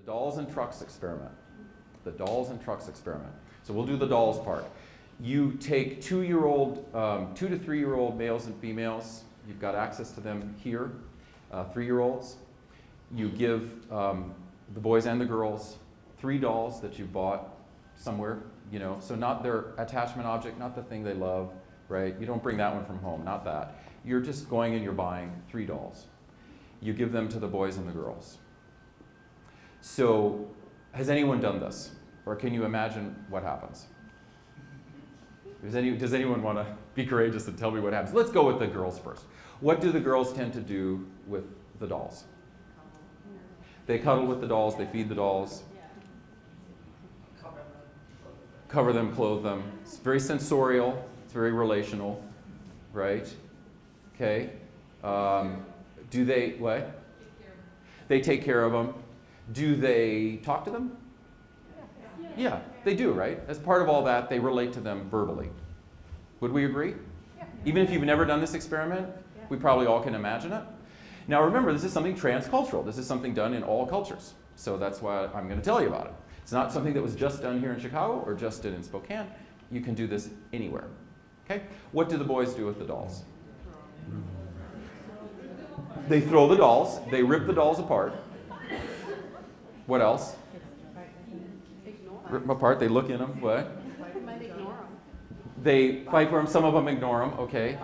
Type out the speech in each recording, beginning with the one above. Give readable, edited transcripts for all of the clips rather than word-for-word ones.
dolls and trucks experiment. The dolls and trucks experiment. So we'll do the dolls part. You take 2 to 3-year-old males and females. You've got access to them here. 3-year-olds. You give the boys and the girls 3 dolls that you bought somewhere, you know, so not their attachment object, not the thing they love, right? You don't bring that one from home, not that. You're just going and you're buying 3 dolls. You give them to the boys and the girls. So has anyone done this? Or can you imagine what happens? Does anyone want to be courageous and tell me what happens? Let's go with the girls first. What do the girls tend to do with the dolls? They cuddle with the dolls, they feed the dolls. Cover them, clothe them. It's very sensorial, it's very relational, right? Okay. Do they, what? They take care of them. Do they talk to them? Yeah, they do, right? As part of all that, they relate to them verbally. Would we agree? Even if you've never done this experiment, we probably all can imagine it. Now remember, this is something transcultural. This is something done in all cultures. So that's why I'm going to tell you about it. It's not something that was just done here in Chicago or just done in Spokane. You can do this anywhere. Okay? What do the boys do with the dolls? They throw the dolls. They rip the dolls apart. What else? Rip them apart. They look in them. What? They fight for them. Some of them ignore them. Okay.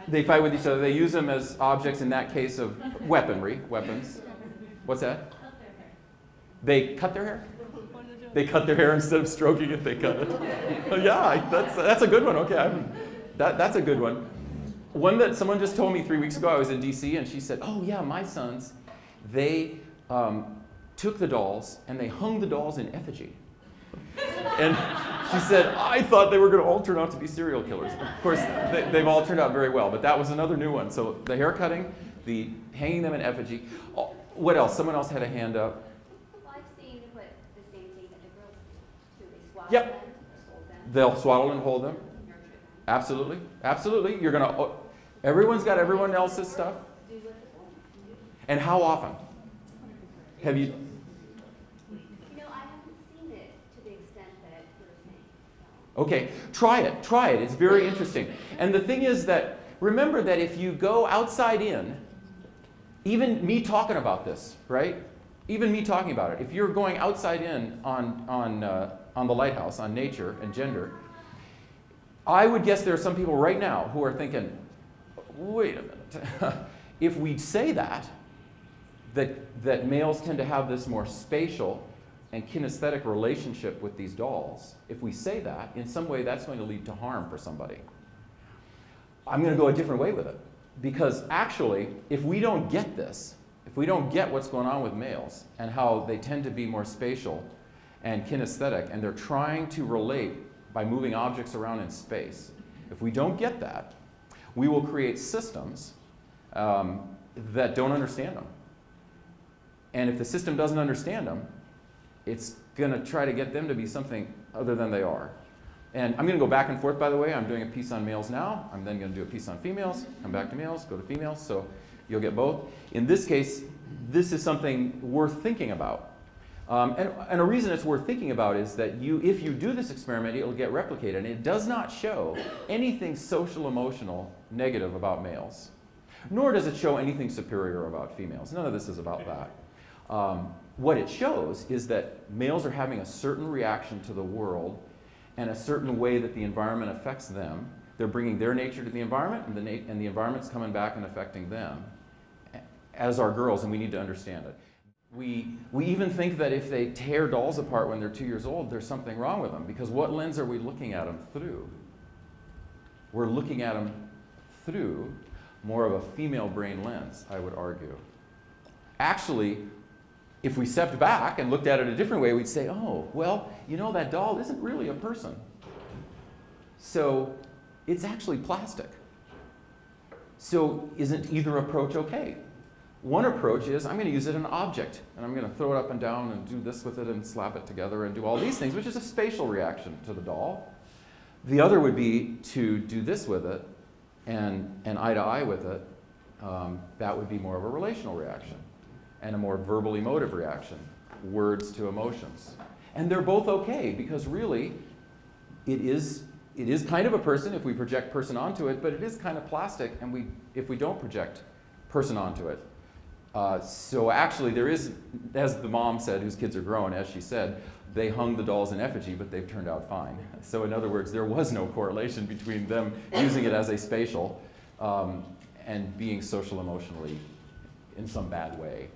They fight with each other. They use them as objects, in that case, of weaponry. Weapons. What's that? They cut their hair? They cut their hair instead of stroking it, they cut it. Yeah, that's a good one. Okay, that's a good one. One that someone just told me 3 weeks ago, I was in DC, and she said, oh yeah, my sons, they took the dolls and they hung the dolls in effigy. And she said, I thought they were going to all turn out to be serial killers. Of course, they've all turned out very well, but that was another new one. So the hair cutting, the hanging them in effigy. Oh, what else? Someone else had a hand up. Well, I've seen what the same thing that the girls do. They swaddle Yep. them, hold them. They'll swaddle and hold them. Absolutely. Absolutely. You're going to, everyone's got everyone else's stuff. And how often? Have you? I haven't seen it to the extent that you're saying. Okay, try it. Try it. It's very interesting. And the thing is that, remember that if you go outside in, even me talking about this, right? Even me talking about it. If you're going outside in on the lighthouse, on nature and gender, I would guess there are some people right now who are thinking, wait a minute. If we say that males tend to have this more spatial and kinesthetic relationship with these dolls, if we say that, in some way that's going to lead to harm for somebody. I'm going to go a different way with it. Because actually, if we don't get this, if we don't get what's going on with males and how they tend to be more spatial and kinesthetic, and they're trying to relate by moving objects around in space, if we don't get that, we will create systems that don't understand them. And if the system doesn't understand them, it's going to try to get them to be something other than they are. And I'm going to go back and forth, by the way. I'm doing a piece on males now. I'm then going to do a piece on females, come back to males, go to females, so you'll get both. In this case, this is something worth thinking about. And a reason it's worth thinking about is that if you do this experiment, it'll get replicated. And it does not show anything social, emotional, negative about males. Nor does it show anything superior about females. None of this is about that. What it shows is that males are having a certain reaction to the world and a certain way that the environment affects them. They're bringing their nature to the environment, and the environment's coming back and affecting them, as are girls, and we need to understand it. We even think that if they tear dolls apart when they're 2 years old, there's something wrong with them, because what lens are we looking at them through? We're looking at them through more of a female brain lens, I would argue. Actually, if we stepped back and looked at it a different way, we'd say, oh, well, you know, that doll isn't really a person. So it's actually plastic. So isn't either approach okay? One approach is, I'm going to use it as an object, and I'm going to throw it up and down and do this with it and slap it together and do all these things, which is a spatial reaction to the doll. The other would be to do this with it and eye to eye with it. That would be more of a relational reaction. and a more verbal emotive reaction, words to emotions. And they're both okay, because really, it is kind of a person if we project person onto it, but it is kind of plastic if we don't project person onto it. So actually there is, as the mom said, whose kids are grown, as she said, they hung the dolls in effigy, but they've turned out fine. So in other words, there was no correlation between them using it as a spatial and being social emotionally in some bad way.